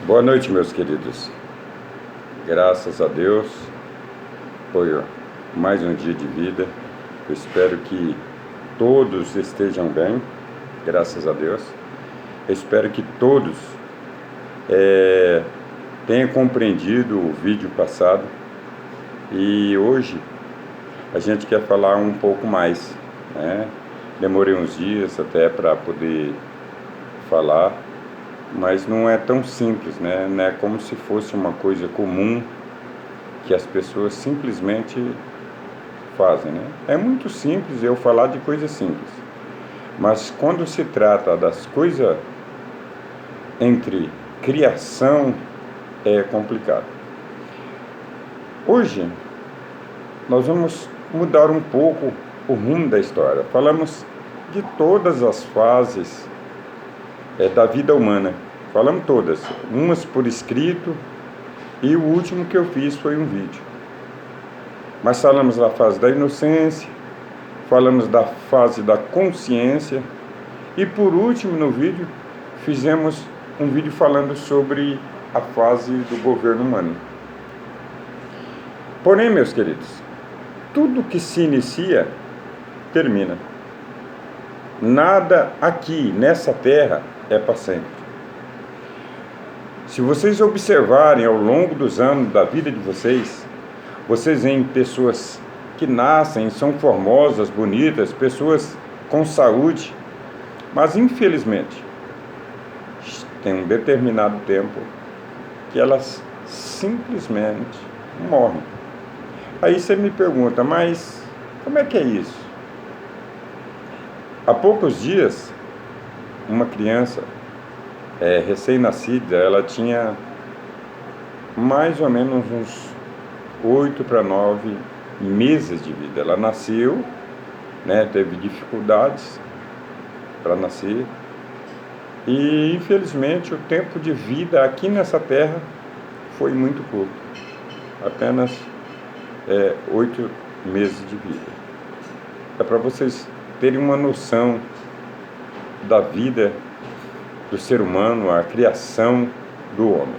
Boa noite, meus queridos. Graças a Deus por mais um dia de vida. Eu espero que todos estejam bem, graças a Deus. Eu espero que todos tenham compreendido o vídeo passado. E hoje a gente quer falar um pouco mais, né? Demorei uns dias até para poder falar, mas não é tão simples, né? Não é como se fosse uma coisa comum que as pessoas simplesmente fazem, né? É muito simples eu falar de coisas simples, mas quando se trata das coisas entre criação é complicado. Hoje nós vamos mudar um pouco o rumo da história. Falamos de todas as fases da vida humana. Falamos todas, umas por escrito, e o último que eu fiz foi um vídeo. Mas falamos da fase da inocência, falamos da fase da consciência, e por último no vídeo, fizemos um vídeo falando sobre a fase do governo humano. Porém, meus queridos, tudo que se inicia, termina. Nada aqui, nessa terra, é para sempre. Se vocês observarem ao longo dos anos da vida de vocês, vocês veem pessoas que nascem, são formosas, bonitas, pessoas com saúde, mas infelizmente tem um determinado tempo que elas simplesmente morrem. Aí você me pergunta, mas como é que é isso? Há poucos dias, uma criança recém-nascida, ela tinha mais ou menos uns 8 para 9 meses de vida. Ela nasceu, né, teve dificuldades para nascer, e infelizmente o tempo de vida aqui nessa terra foi muito curto, apenas 8 meses de vida. É para vocês terem uma noção da vida do ser humano, a criação do homem.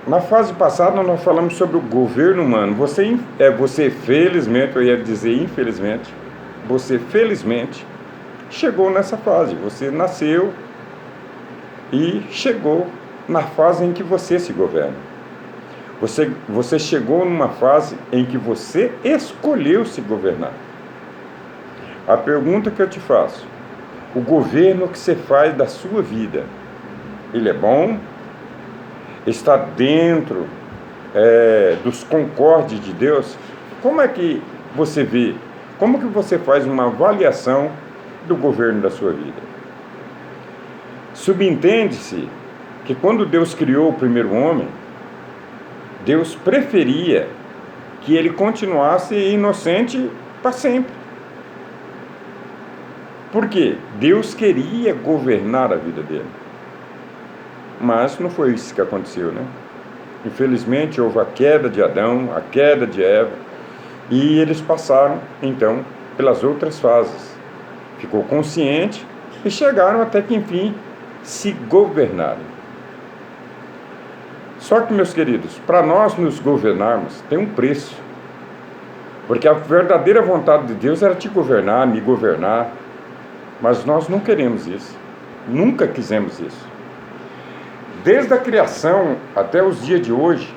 Na fase passada nós falamos sobre o governo humano. Você felizmente, eu ia dizer infelizmente, você felizmente chegou nessa fase. Você nasceu e chegou na fase em que você se governa. Você chegou numa fase em que você escolheu se governar. A pergunta que eu te faço: o governo que você faz da sua vida, ele é bom? Está dentro dos concordes de Deus? Como é que você vê? Como que você faz uma avaliação do governo da sua vida? Subentende-se que quando Deus criou o primeiro homem, Deus preferia que ele continuasse inocente para sempre. Por quê? Deus queria governar a vida dele. Mas não foi isso que aconteceu, né? Infelizmente houve a queda de Adão, a queda de Eva, e eles passaram, então, pelas outras fases. Ficou consciente e chegaram até que, enfim, se governarem. Só que, meus queridos, para nós nos governarmos, tem um preço. Porque a verdadeira vontade de Deus era te governar, me governar. Mas nós não queremos isso. Nunca quisemos isso. Desde a criação até os dias de hoje,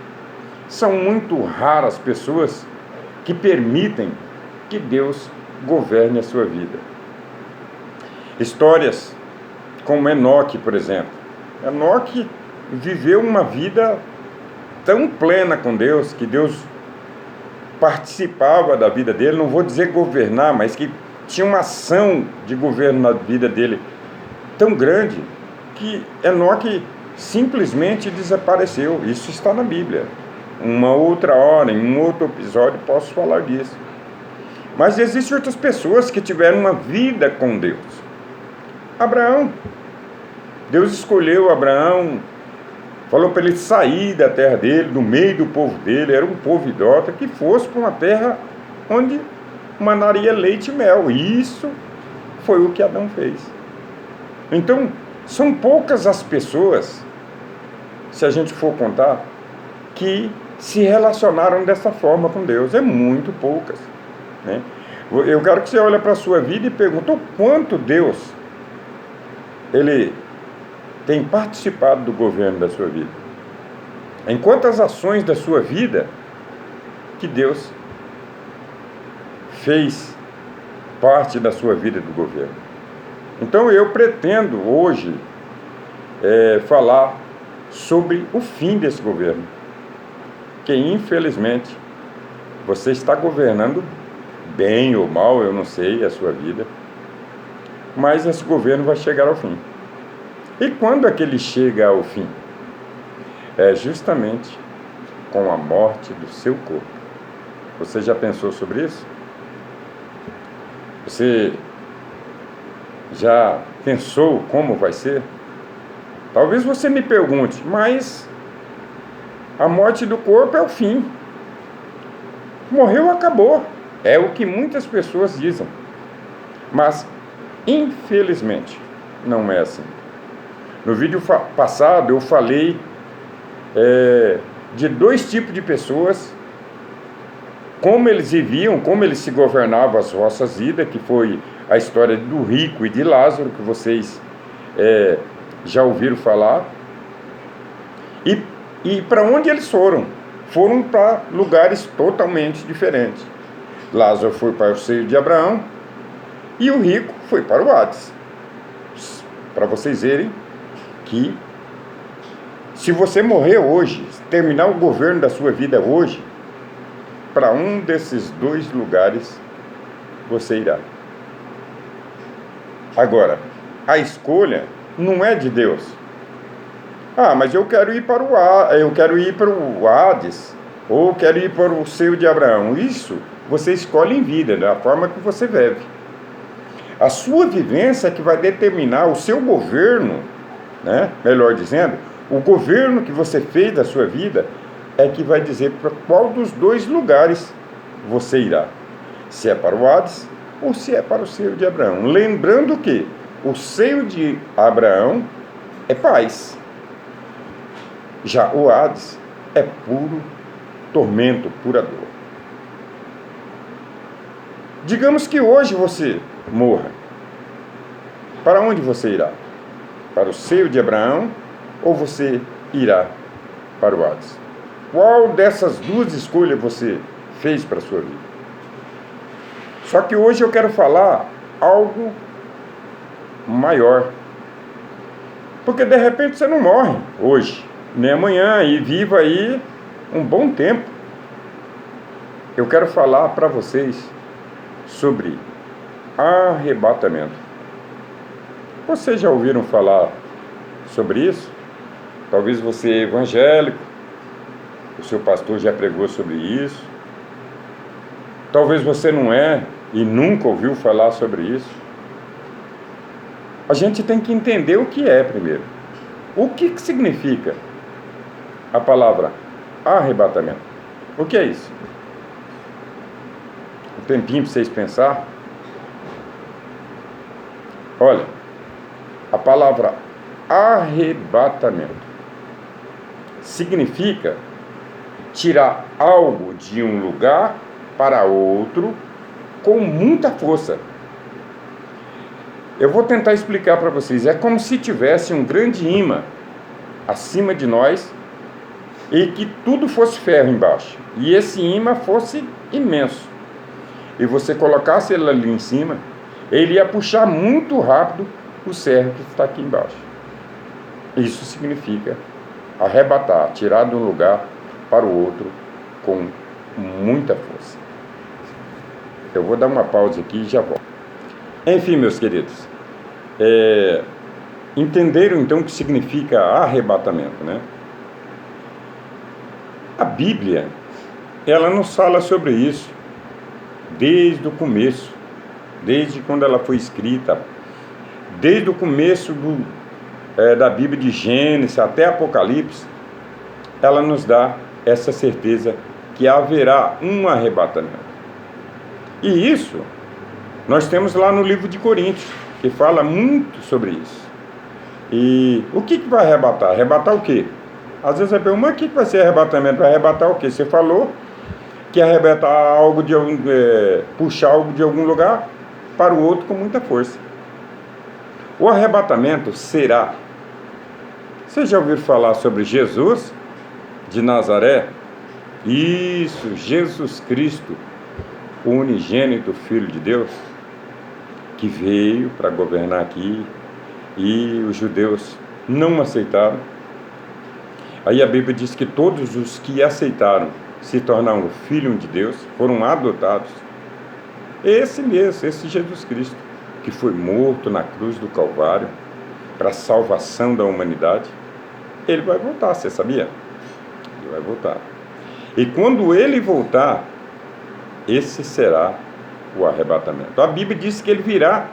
são muito raras pessoas que permitem que Deus governe a sua vida. Histórias como Enoque, por exemplo. Enoque viveu uma vida tão plena com Deus, que Deus participava da vida dele, não vou dizer governar, mas que tinha uma ação de governo na vida dele tão grande, que Enoque simplesmente desapareceu. Isso está na Bíblia. Uma outra hora, em um outro episódio, posso falar disso. Mas existem outras pessoas que tiveram uma vida com Deus. Abraão. Deus escolheu Abraão, falou para ele sair da terra dele, do meio do povo dele, era um povo idólatra, que fosse para uma terra onde manaria leite e mel. E isso foi o que Adão fez. Então, São poucas as pessoas, se a gente for contar, que se relacionaram dessa forma com Deus. É muito poucas, né? Eu quero que você olhe para a sua vida e pergunte o quanto Deus Ele tem participado do governo da sua vida. Em quantas ações da sua vida que Deus fez parte da sua vida do governo. Então eu pretendo hoje falar sobre o fim desse governo, que infelizmente você está governando bem ou mal, eu não sei, a sua vida, mas esse governo vai chegar ao fim. E quando é que ele chega ao fim? É justamente com a morte do seu corpo. Você já pensou sobre isso? Você já pensou como vai ser? Talvez você me pergunte, mas a morte do corpo é o fim. Morreu, acabou. É o que muitas pessoas dizem. Mas, infelizmente, não é assim. No vídeo passado eu falei de dois tipos de pessoas, como eles viviam, como eles se governavam as vossas vidas, que foi a história do rico e de Lázaro, que vocês já ouviram falar. E para onde eles foram? Foram para lugares totalmente diferentes. Lázaro foi para o seio de Abraão e o rico foi para o Hades. Para vocês verem que se você morrer hoje, terminar o governo da sua vida hoje, para um desses dois lugares você irá. Agora, a escolha não é de Deus. Ah, mas eu quero ir para o Hades, ou quero ir para o seio de Abraão. Isso você escolhe em vida, da forma que você vive. A sua vivência é que vai determinar o seu governo, né? Melhor dizendo, o governo que você fez da sua vida é que vai dizer para qual dos dois lugares você irá. Se é para o Hades ou se é para o seio de Abraão. Lembrando que o seio de Abraão é paz. Já o Hades é puro tormento, pura dor. Digamos que hoje você morra. Para onde você irá? Para o seio de Abraão ou você irá para o Hades? Qual dessas duas escolhas você fez para a sua vida? Só que hoje eu quero falar algo maior. Porque de repente você não morre hoje, nem amanhã, e viva aí um bom tempo. Eu quero falar para vocês sobre arrebatamento. Vocês já ouviram falar sobre isso? Talvez você é evangélico, o seu pastor já pregou sobre isso. Talvez você não é e nunca ouviu falar sobre isso. A gente tem que entender o que é primeiro. O que significa a palavra arrebatamento? O que é isso? Um tempinho para vocês pensar. Olha, a palavra arrebatamento significa tirar algo de um lugar para outro com muita força. Eu vou tentar explicar para vocês. É como se tivesse um grande imã acima de nós e que tudo fosse ferro embaixo. E esse imã fosse imenso. E você colocasse ele ali em cima, ele ia puxar muito rápido o ferro que está aqui embaixo. Isso significa arrebatar, tirar de um lugar para o outro com muita força. Eu vou dar uma pausa aqui e já volto. Enfim, meus queridos, entenderam então o que significa arrebatamento, né? A Bíblia, ela nos fala sobre isso desde o começo, desde quando ela foi escrita, desde o começo da Bíblia, de Gênesis até Apocalipse. Ela nos dá essa certeza que haverá um arrebatamento. E isso nós temos lá no livro de Coríntios, que fala muito sobre isso. E o que vai arrebatar? Arrebatar o quê? Às vezes você pergunta, mas o que vai ser arrebatamento? Vai arrebatar o quê? Você falou que arrebatar algo de puxar algo de algum lugar para o outro com muita força. O arrebatamento será. Você já ouviu falar sobre Jesus de Nazaré? Isso, Jesus Cristo, o unigênito Filho de Deus, que veio para governar aqui e os judeus não aceitaram. Aí a Bíblia diz que todos os que aceitaram se tornaram filhos de Deus, foram adotados. Esse mesmo, esse Jesus Cristo, que foi morto na cruz do Calvário para a salvação da humanidade, ele vai voltar, você sabia? Ele vai voltar. E quando ele voltar, esse será o arrebatamento. A Bíblia diz que ele virá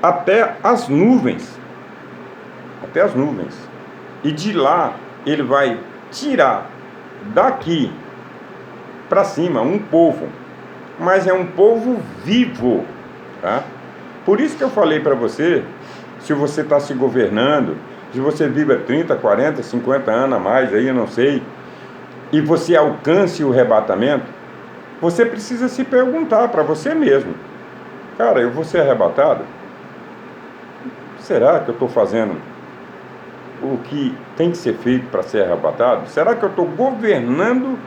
até as nuvens. Até as nuvens. E de lá ele vai tirar daqui para cima um povo. Mas é um povo vivo. Tá? Por isso que eu falei para você, se você está se governando, se você vive 30, 40, 50 anos a mais, aí eu não sei, e você alcance o arrebatamento, você precisa se perguntar para você mesmo: cara, eu vou ser arrebatado? Será que eu estou fazendo o que tem que ser feito para ser arrebatado? Será que eu estou governando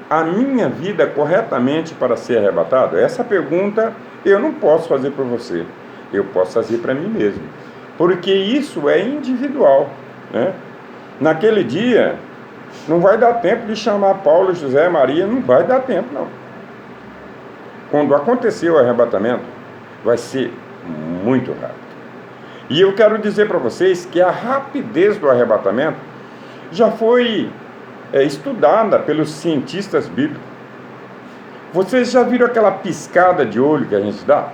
a minha vida corretamente para ser arrebatado? Essa pergunta eu não posso fazer para você, eu posso fazer para mim mesmo, porque isso é individual, né? Naquele dia não vai dar tempo de chamar Paulo, José, Maria, não vai dar tempo não. Quando acontecer o arrebatamento, vai ser muito rápido. E eu quero dizer para vocês que a rapidez do arrebatamento já foi estudada pelos cientistas bíblicos. Vocês já viram aquela piscada de olho que a gente dá?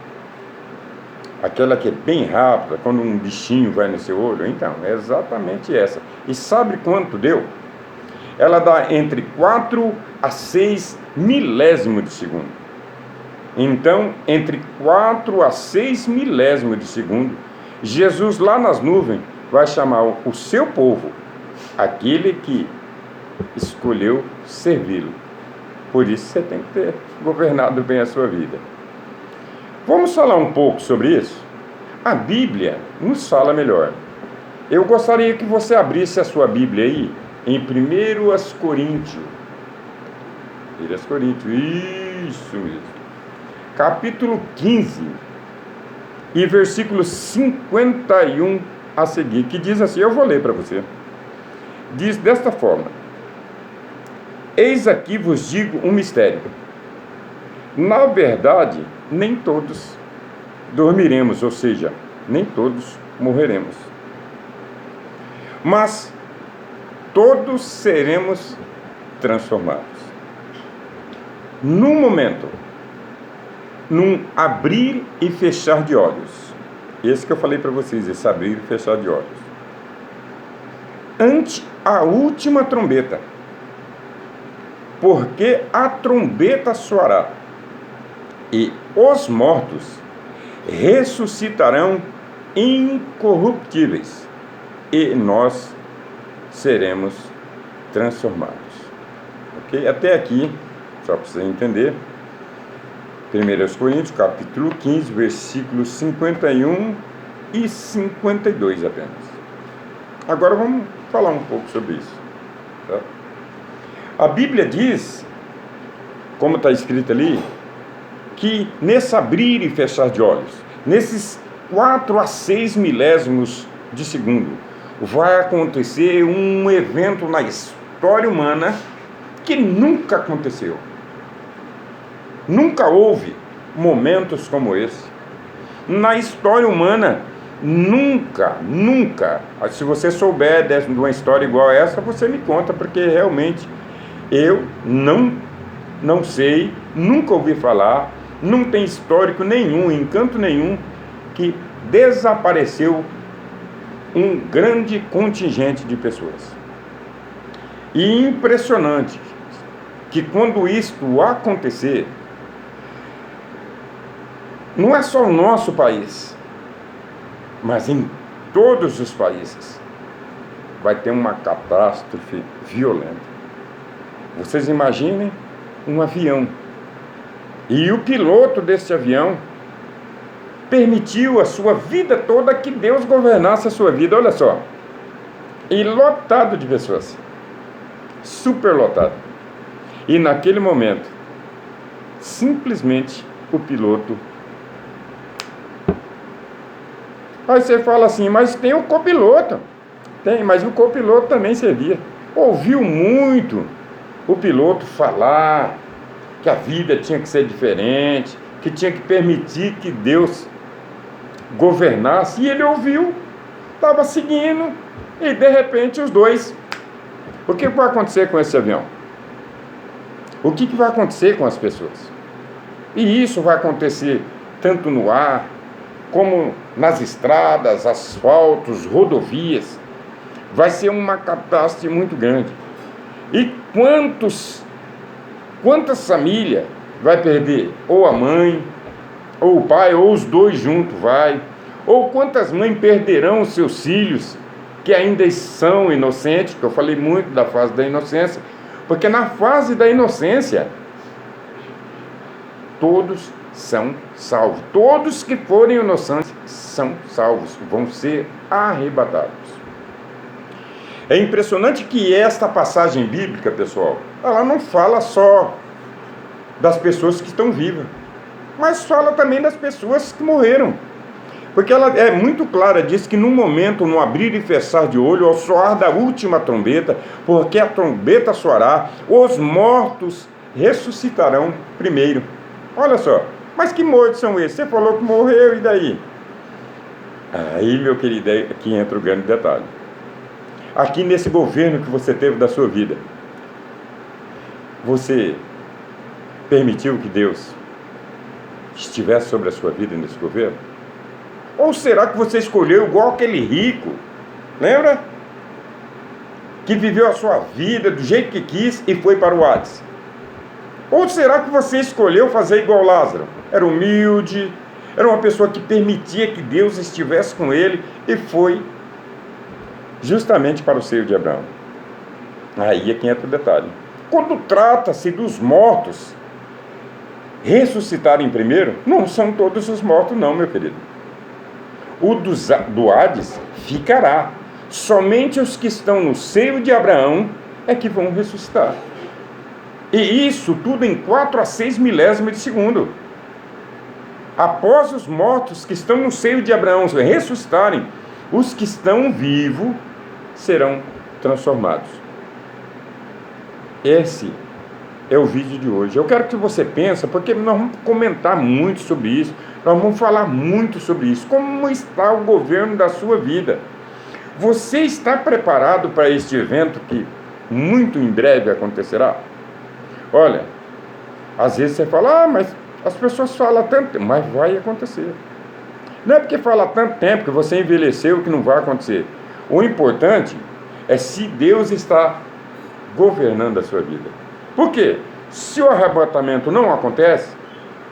Aquela que é bem rápida, quando um bichinho vai no seu olho? Então, é exatamente essa. E sabe quanto deu? Ela dá entre 4 a 6 milésimos de segundo. Então, entre 4 a 6 milésimos de segundo, Jesus lá nas nuvens vai chamar o seu povo, aquele que escolheu servi-lo. Por isso você tem que ter governado bem a sua vida. Vamos falar um pouco sobre isso? A Bíblia nos fala melhor. Eu gostaria que você abrisse a sua Bíblia aí em 1 Coríntios. 1 Coríntios, isso mesmo. Capítulo 15 e versículo 51 a seguir, que diz assim, eu vou ler para você. Diz desta forma: eis aqui vos digo um mistério. Na verdade, nem todos dormiremos, ou seja, nem todos morreremos. Mas todos seremos transformados. Num momento, num abrir e fechar de olhos. Esse que eu falei para vocês, esse abrir e fechar de olhos. Ante a última trombeta. Porque a trombeta soará, e os mortos ressuscitarão incorruptíveis, e nós seremos transformados. Ok? Até aqui, só para você entender, 1 Coríntios, capítulo 15, versículos 51 e 52 apenas. Agora vamos falar um pouco sobre isso. Tá? A Bíblia diz, como está escrito ali, que nesse abrir e fechar de olhos, nesses 4 a 6 milésimos de segundo, vai acontecer um evento na história humana que nunca aconteceu. Nunca houve momentos como esse. Na história humana, nunca. Se você souber de uma história igual a essa, você me conta, porque realmente eu não sei, nunca ouvi falar, não tem histórico nenhum, encanto nenhum, que desapareceu um grande contingente de pessoas. E impressionante que quando isto acontecer, não é só o nosso país, mas em todos os países vai ter uma catástrofe violenta. Vocês imaginem um avião. E o piloto desse avião permitiu a sua vida toda que Deus governasse a sua vida. Olha só. E lotado de pessoas. Super lotado. E naquele momento, simplesmente o piloto. Aí você fala assim, mas tem o copiloto. Tem, mas o copiloto também servia. Ouviu muito o piloto falar que a vida tinha que ser diferente, que tinha que permitir que Deus governasse. E ele ouviu, estava seguindo, e de repente os dois. O que vai acontecer com esse avião? O que vai acontecer com as pessoas? E isso vai acontecer tanto no ar, como nas estradas, asfaltos, rodovias. Vai ser uma catástrofe muito grande. E quantas famílias vai perder? Ou a mãe, ou o pai, ou os dois juntos vai. Ou quantas mães perderão os seus filhos, que ainda são inocentes, que eu falei muito da fase da inocência, porque na fase da inocência, todos são salvos. Todos que forem inocentes são salvos, vão ser arrebatados. É impressionante que esta passagem bíblica, pessoal, ela não fala só das pessoas que estão vivas, mas fala também das pessoas que morreram. Porque ela é muito clara, diz que no momento, no abrir e fechar de olho, ao soar da última trombeta, porque a trombeta soará, os mortos ressuscitarão primeiro. Olha só, mas que mortos são esses? Você falou que morreu, e daí? Aí, meu querido, aqui entra o grande detalhe. Aqui nesse governo que você teve da sua vida, você permitiu que Deus estivesse sobre a sua vida nesse governo? Ou será que você escolheu igual aquele rico, lembra? Que viveu a sua vida do jeito que quis e foi para o Hades? Ou será que você escolheu fazer igual Lázaro? Era humilde, era uma pessoa que permitia que Deus estivesse com ele e foi justamente para o seio de Abraão. Aí é que entra o detalhe. Quando trata-se dos mortos ressuscitarem primeiro, não são todos os mortos não, meu querido. O do Hades ficará. Somente os que estão no seio de Abraão é que vão ressuscitar. E isso tudo em 4 a 6 milésimos de segundo. Após os mortos que estão no seio de Abraão ressuscitarem, os que estão vivos serão transformados. Esse é o vídeo de hoje. Eu quero que você pense, porque nós vamos comentar muito sobre isso, nós vamos falar muito sobre isso. Como está o governo da sua vida? Você está preparado para este evento que muito em breve acontecerá? Olha, às vezes você fala, mas as pessoas falam tanto tempo, mas vai acontecer. Não é porque fala tanto tempo que você envelheceu que não vai acontecer. O importante é se Deus está governando a sua vida. Por quê? Se o arrebatamento não acontece,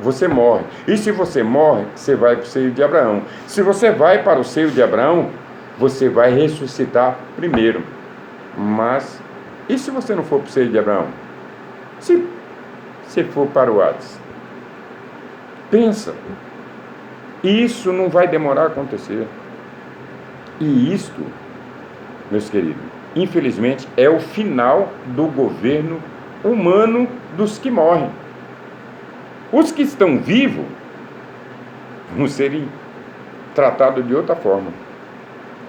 você morre. E se você morre, você vai para o seio de Abraão. Se você vai para o seio de Abraão, você vai ressuscitar primeiro. Mas, e se você não for para o seio de Abraão? Se você for para o Hades? Pensa. Isso não vai demorar a acontecer. E isto, meus queridos, infelizmente, é o final do governo humano dos que morrem. Os que estão vivos vão ser tratados de outra forma.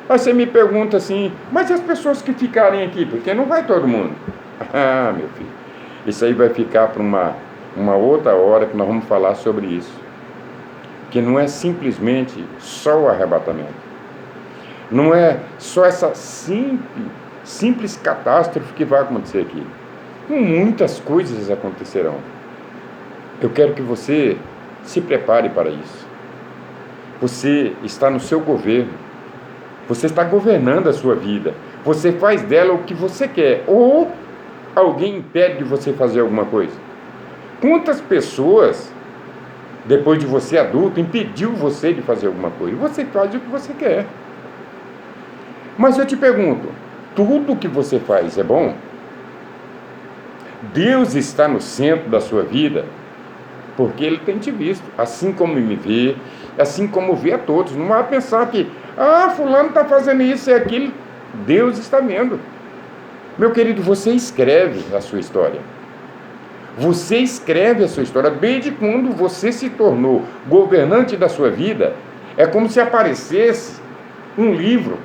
Aí você me pergunta assim, mas e as pessoas que ficarem aqui? Porque não vai todo mundo. Ah, meu filho, isso aí vai ficar para uma outra hora que nós vamos falar sobre isso. Que não é simplesmente só o arrebatamento. Não é só essa simples catástrofe que vai acontecer aqui. Muitas coisas acontecerão. Eu quero que você se prepare para isso. Você está no seu governo. Você está governando a sua vida. Você faz dela o que você quer. Ou alguém impede de você fazer alguma coisa. Quantas pessoas, depois de você adulto, impediu você de fazer alguma coisa? Você faz o que você quer. Mas eu te pergunto, tudo que você faz é bom? Deus está no centro da sua vida? Porque Ele tem te visto, assim como me vê, assim como vê a todos. Não vai pensar que, fulano está fazendo isso e aquilo. Deus está vendo. Meu querido, você escreve a sua história. Você escreve a sua história. Desde quando você se tornou governante da sua vida, é como se aparecesse um livro.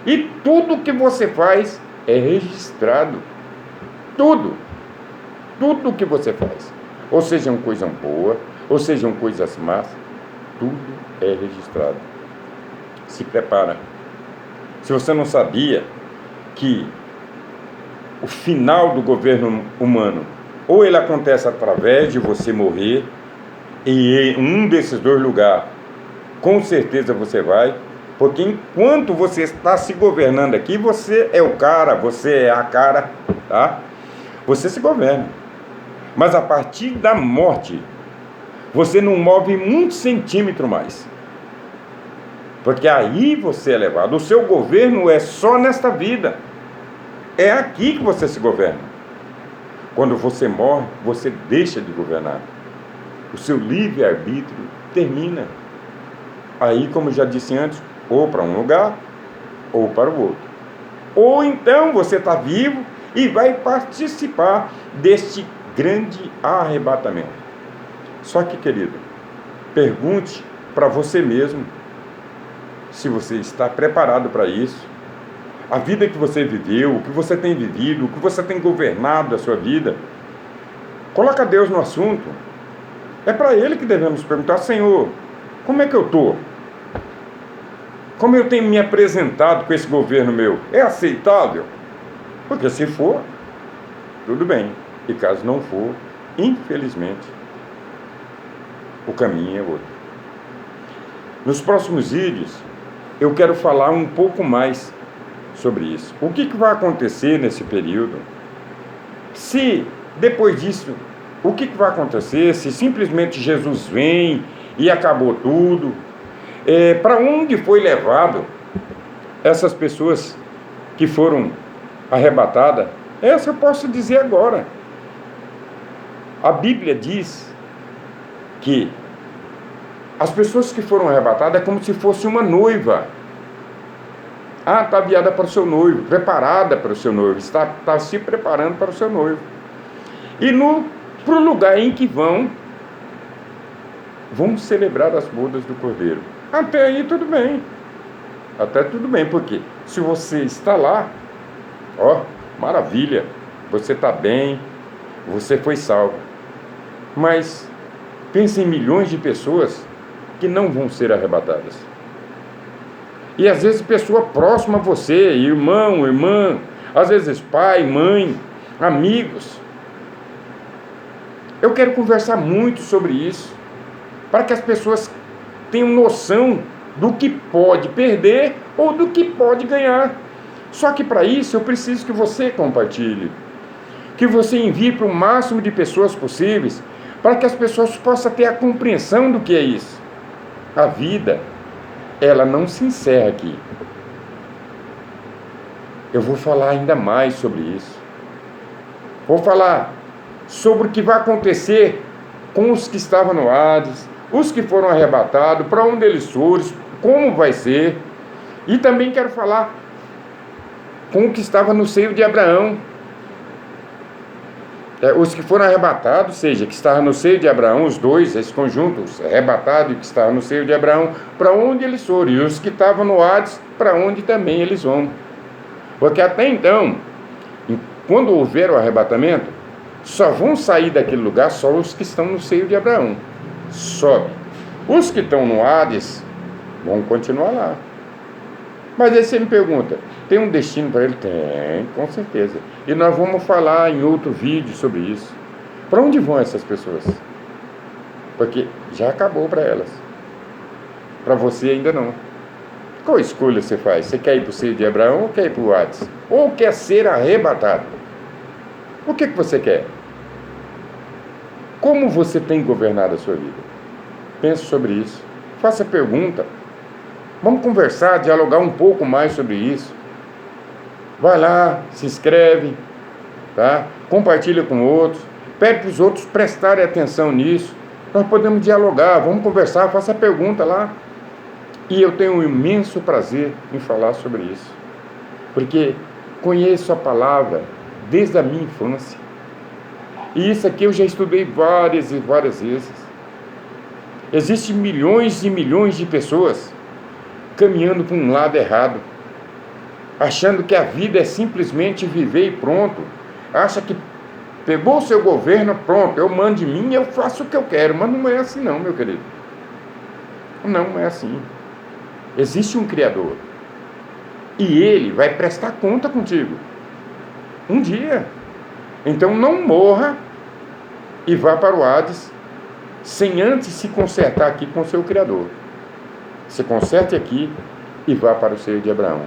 E tudo que você faz é registrado. Tudo. Tudo que você faz. Ou sejam coisas boas, ou sejam coisas más, tudo é registrado. Se prepara. Se você não sabia que o final do governo humano, ou ele acontece através de você morrer, e em um desses dois lugares, com certeza você vai, porque enquanto você está se governando aqui, você é o cara, você é a cara, tá? Você se governa. Mas a partir da morte, você não move um centímetro mais. Porque aí você é levado. O seu governo é só nesta vida. É aqui que você se governa. Quando você morre, você deixa de governar. O seu livre-arbítrio termina. Aí, como eu já disse antes, ou para um lugar, ou para o outro. Ou então você está vivo e vai participar deste grande arrebatamento. Só que, querido, pergunte para você mesmo se você está preparado para isso. A vida que você viveu, o que você tem vivido, o que você tem governado a sua vida. Coloca Deus no assunto. É para Ele que devemos perguntar: Senhor, como é que eu estou? Como eu tenho me apresentado com esse governo meu? É aceitável? Porque se for, tudo bem. E caso não for, infelizmente, o caminho é outro. Nos próximos vídeos, eu quero falar um pouco mais sobre isso. O que vai acontecer nesse período? Se, depois disso, o que vai acontecer? Se simplesmente Jesus vem e acabou tudo? Para onde foi levado essas pessoas que foram arrebatadas? Essa eu posso dizer agora. A Bíblia diz que as pessoas que foram arrebatadas é como se fosse uma noiva. Está ataviada para o seu noivo, preparada para o seu noivo, está se preparando para o seu noivo. E para o lugar em que vão celebrar as bodas do Cordeiro. Até aí tudo bem. Até tudo bem, porque se você está lá, maravilha, você está bem, você foi salvo. Mas pense em milhões de pessoas que não vão ser arrebatadas. E às vezes pessoa próxima a você, irmão, irmã, às vezes pai, mãe, amigos. Eu quero conversar muito sobre isso, para que as pessoas tenham noção do que pode perder ou do que pode ganhar. Só que para isso eu preciso que você compartilhe, que você envie para o máximo de pessoas possíveis, para que as pessoas possam ter a compreensão do que é isso. A vida, ela não se encerra aqui. Eu vou falar ainda mais sobre isso. Vou falar sobre o que vai acontecer com os que estavam no Hades, os que foram arrebatados, para onde eles foram, como vai ser. E também quero falar com o que estava no seio de Abraão. Os que foram arrebatados, seja, que estavam no seio de Abraão, os dois, esse conjunto, os arrebatados e que estavam no seio de Abraão, para onde eles foram, e os que estavam no Hades, para onde também eles vão. Porque até então, quando houver o arrebatamento, só vão sair daquele lugar só os que estão no seio de Abraão. Sobe. Os que estão no Hades vão continuar lá. Mas aí você me pergunta, tem um destino para ele? Tem, com certeza. E nós vamos falar em outro vídeo sobre isso. Para onde vão essas pessoas? Porque já acabou para elas. Para você ainda não. Qual escolha você faz? Você quer ir para o seio de Abraão ou quer ir para o Hades? Ou quer ser arrebatado? O que você quer? Como você tem governado a sua vida? Pense sobre isso. Faça pergunta. Vamos conversar, dialogar um pouco mais sobre isso. Vai lá, se inscreve, tá? Compartilha com outros, pede para os outros prestarem atenção nisso. Nós podemos dialogar, vamos conversar, faça pergunta lá. E eu tenho um imenso prazer em falar sobre isso, porque conheço a palavra desde a minha infância. E isso aqui eu já estudei várias e várias vezes. Existem milhões e milhões de pessoas caminhando para um lado errado, achando que a vida é simplesmente viver e pronto. Acha que pegou o seu governo, pronto, eu mando de mim, eu faço o que eu quero. Mas não é assim não, meu querido. Não é assim. Existe um Criador. E Ele vai prestar conta contigo. Um dia. Então não morra e vá para o Hades sem antes se consertar aqui com o seu Criador. Se conserte aqui e vá para o seio de Abraão.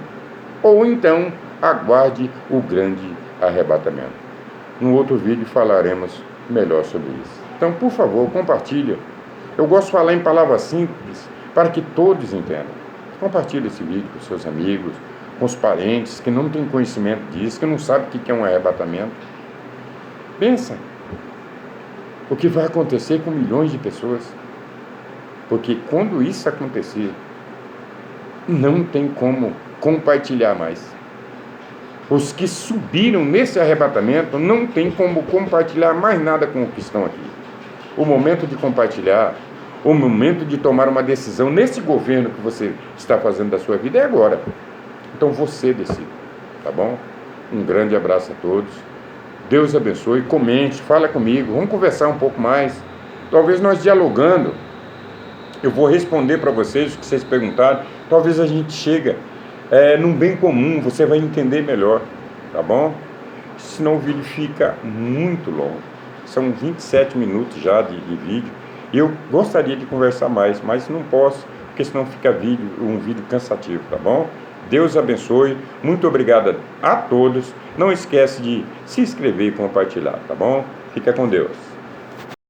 Ou então aguarde o grande arrebatamento. No outro vídeo falaremos melhor sobre isso. Então, por favor, compartilha. Eu gosto de falar em palavras simples para que todos entendam. Compartilhe esse vídeo com seus amigos, com os parentes que não têm conhecimento disso, que não sabem o que é um arrebatamento. Pensa o que vai acontecer com milhões de pessoas. Porque quando isso acontecer, não tem como compartilhar mais. Os que subiram nesse arrebatamento não tem como compartilhar mais nada com os que estão aqui. O momento de compartilhar, o momento de tomar uma decisão nesse governo que você está fazendo da sua vida é agora. Então você decide, tá bom? Um grande abraço a todos. Deus abençoe, comente, fala comigo, vamos conversar um pouco mais. Talvez nós dialogando, eu vou responder para vocês o que vocês perguntaram. Talvez a gente chegue num bem comum, você vai entender melhor, tá bom? Senão o vídeo fica muito longo. São 27 minutos já de vídeo. Eu gostaria de conversar mais, mas não posso, porque senão fica um vídeo cansativo, tá bom? Deus abençoe, muito obrigado a todos. Não esquece de se inscrever e compartilhar, tá bom? Fica com Deus.